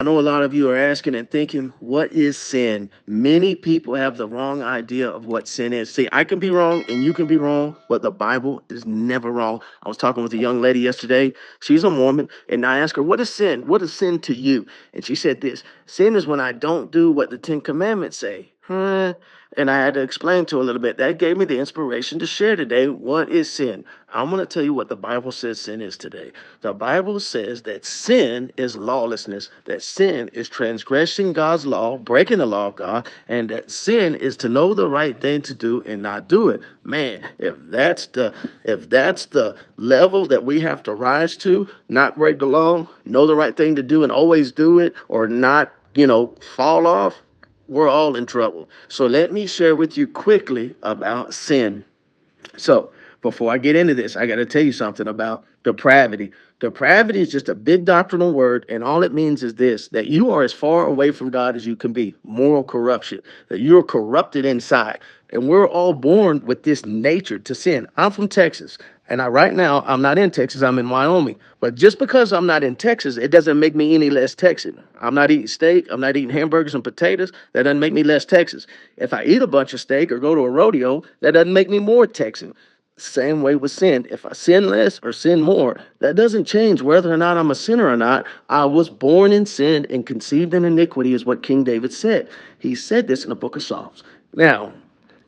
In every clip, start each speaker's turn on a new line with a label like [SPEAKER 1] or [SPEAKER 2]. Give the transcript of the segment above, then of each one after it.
[SPEAKER 1] I know a lot of you are asking and thinking, what is sin? Many people have the wrong idea of what sin is. See, I can be wrong and you can be wrong, but the Bible is never wrong. I was talking with a young lady yesterday. She's a Mormon, and I asked her, what is sin? What is sin to you? And she said this: sin is when I don't do what the Ten Commandments say. Huh? And I had to explain to her a little bit. That gave me the inspiration to share today. What is sin? I'm going to tell you what the Bible says sin is today. The Bible says that sin is lawlessness, that sin is transgressing God's law, breaking the law of God, and that sin is to know the right thing to do and not do it. Man, if that's the level that we have to rise to, not break the law, know the right thing to do and always do it, or not, fall off, we're all in trouble. So let me share with you quickly about sin. So, before I get into this, I got to tell you something about depravity. Depravity is just a big doctrinal word, and all it means is this: that you are as far away from God as you can be, moral corruption, that you're corrupted inside. And we're all born with this nature to sin. I'm from Texas, and right now, I'm not in Texas, I'm in Wyoming. But just because I'm not in Texas, it doesn't make me any less Texan. I'm not eating steak, I'm not eating hamburgers and potatoes. That doesn't make me less Texas. If I eat a bunch of steak or go to a rodeo, that doesn't make me more Texan. Same way with sin. If I sin less or sin more, that doesn't change whether or not I'm a sinner or not. I was born in sin and conceived in iniquity, is what King David said. He said this in the book of Psalms. Now,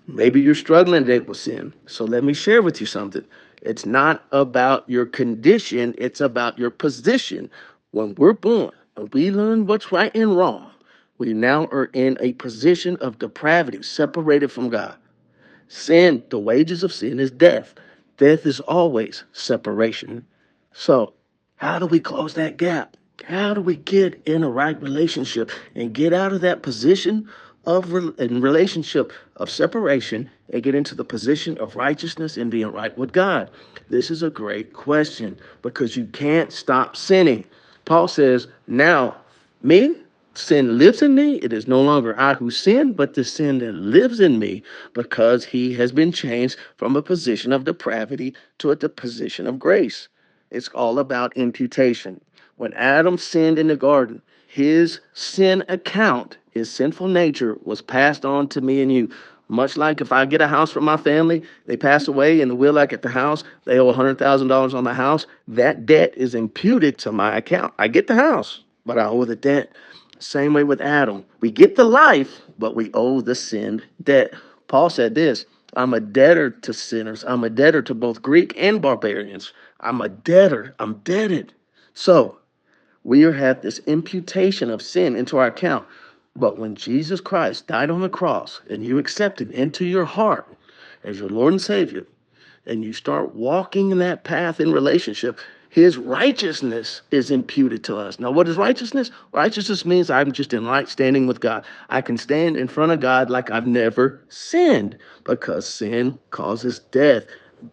[SPEAKER 1] maybe you're struggling today with sin. So let me share with you something. It's not about your condition, it's about your position. When we're born and we learn what's right and wrong, we now are in a position of depravity, separated from God. Sin, the wages of sin is death. Death is always separation. So, how do we close that gap? How do we get in a right relationship and get out of that position of in relationship of separation and get into the position of righteousness and being right with God? This is a great question because you can't stop sinning. Paul says, now me, sin lives in me. It is no longer I who sin, but the sin that lives in me because he has been changed from a position of depravity to a position of grace. It's all about imputation. When Adam sinned in the garden, his sin account, his sinful nature, was passed on to me and you. Much like if I get a house from my family, they pass away, and the will I get the house, they owe $100,000 on the house. That debt is imputed to my account. I get the house, but I owe the debt. Same way with Adam. We get the life, but we owe the sin debt. Paul said this: I'm a debtor to sinners. I'm a debtor to both Greek and barbarians. I'm a debtor. I'm debted. So we have this imputation of sin into our account. But when Jesus Christ died on the cross and you accept him into your heart as your Lord and Savior, and you start walking in that path in relationship, his righteousness is imputed to us. Now, what is righteousness? Righteousness means I'm just in right standing with God. I can stand in front of God like I've never sinned because sin causes death.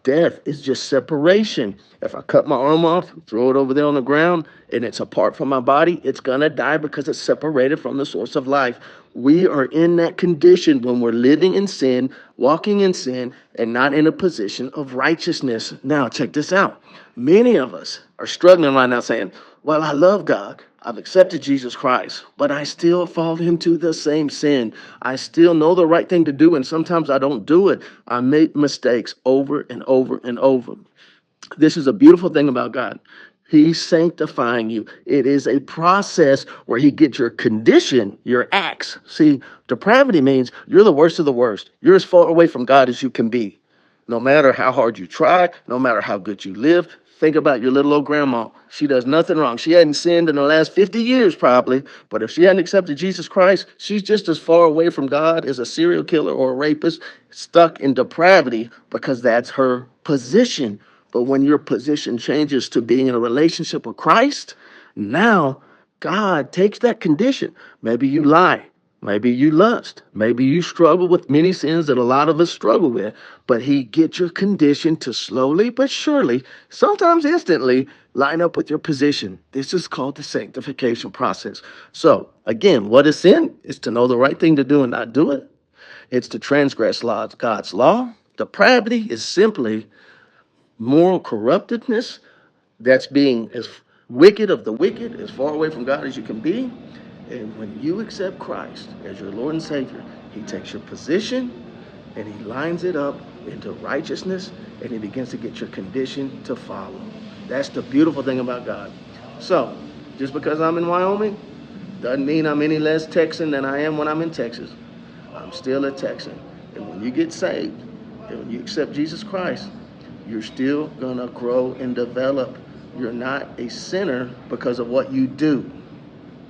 [SPEAKER 1] Death is just separation. If I cut my arm off, throw it over there on the ground, and it's apart from my body, it's going to die because it's separated from the source of life. We are in that condition when we're living in sin, walking in sin, and not in a position of righteousness. Now, check this out. Many of us are struggling right now saying, well, I love God. I've accepted Jesus Christ, but I still fall into the same sin. I still know the right thing to do, and sometimes I don't do it. I make mistakes over and over and over. This is a beautiful thing about God. He's sanctifying you. It is a process where he gets your condition, your acts. See, depravity means you're the worst of the worst. You're as far away from God as you can be. No matter how hard you try, no matter how good you live, think about your little old grandma. She does nothing wrong. She hadn't sinned in the last 50 years probably, but if she hadn't accepted Jesus Christ, she's just as far away from God as a serial killer or a rapist, stuck in depravity because that's her position. But when your position changes to being in a relationship with Christ, now God takes that condition. Maybe you lie. Maybe you lust. Maybe you struggle with many sins that a lot of us struggle with. But he gets your condition to slowly but surely, sometimes instantly, line up with your position. This is called the sanctification process. So, again, what is sin? It's to know the right thing to do and not do it. It's to transgress God's law. Depravity is simply moral corruptedness that's being wicked of the wicked, as far away from God as you can be. And when you accept Christ as your Lord and Savior, he takes your position and he lines it up into righteousness, and he begins to get your condition to follow. That's the beautiful thing about God. So, just because I'm in Wyoming doesn't mean I'm any less Texan than I am when I'm in Texas. I'm still a Texan. And when you get saved, and when you accept Jesus Christ, you're still gonna grow and develop. You're not a sinner because of what you do.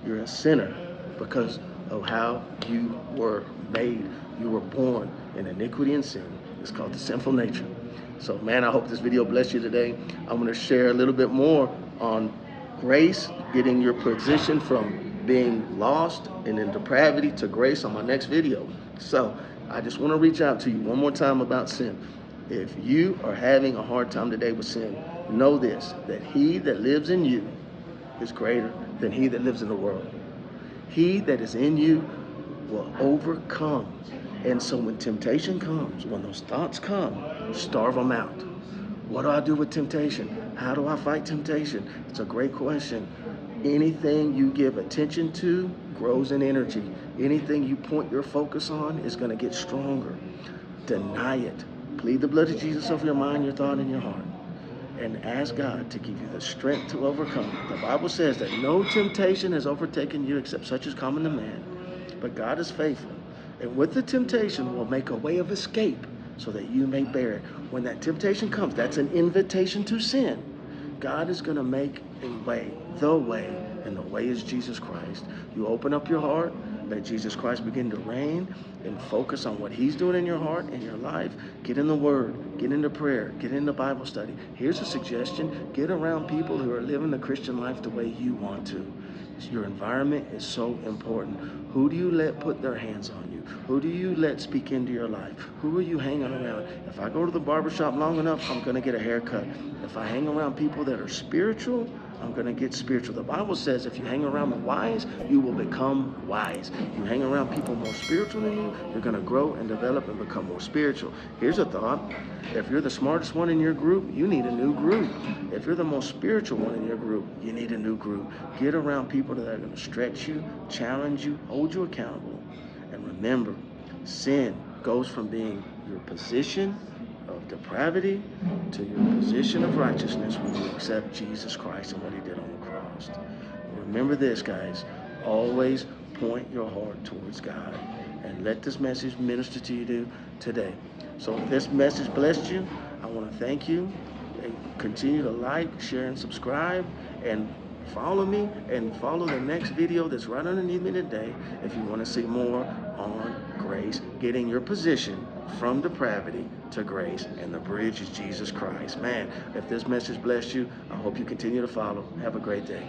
[SPEAKER 1] You're a sinner because of how you were made. You were born in iniquity and sin. It's called the sinful nature. So, man, I hope this video blessed you today. I'm going to share a little bit more on grace, getting your position from being lost and in depravity to grace on my next video. So, I just want to reach out to you one more time about sin. If you are having a hard time today with sin, know this, that he that lives in you is greater than he that lives in the world. He that is in you will overcome. And so when temptation comes, when those thoughts come, starve them out. What do I do with temptation? How do I fight temptation? It's a great question. Anything you give attention to grows in energy. Anything you point your focus on is going to get stronger. Deny it. Plead the blood of Jesus over your mind, your thought, and your heart. And ask God to give you the strength to overcome. The Bible says that no temptation has overtaken you except such as common to man. But God is faithful. And with the temptation will make a way of escape so that you may bear it. When that temptation comes, that's an invitation to sin. God is going to make a way, and the way is Jesus Christ. You open up your heart, let Jesus Christ begin to reign, and focus on what he's doing in your heart and your life. Get in the Word, get into prayer, get into Bible study. Here's a suggestion: get around people who are living the Christian life the way you want to. Your environment is so important. Who do you let put their hands on you? Who do you let speak into your life? Who are you hanging around? If I go to the barbershop long enough, I'm going to get a haircut. If I hang around people that are spiritual, I'm going to get spiritual. The Bible says if you hang around the wise, you will become wise. You hang around people more spiritual than you, you're going to grow and develop and become more spiritual. Here's a thought. If you're the smartest one in your group, you need a new group. If you're the most spiritual one in your group, you need a new group. Get around people that are going to stretch you, challenge you, hold you accountable. And remember, sin goes from being your position of depravity to your position of righteousness when you accept Jesus Christ and what he did on the cross. Remember this, guys. Always point your heart towards God, and let this message minister to you today. So if this message blessed you, I want to thank you. And continue to like, share, and subscribe, and follow me, and follow the next video that's right underneath me today if you want to see more on grace, getting your position from depravity to grace, and the bridge is Jesus Christ. Man, if this message blessed you, I hope you continue to follow. Have a great day.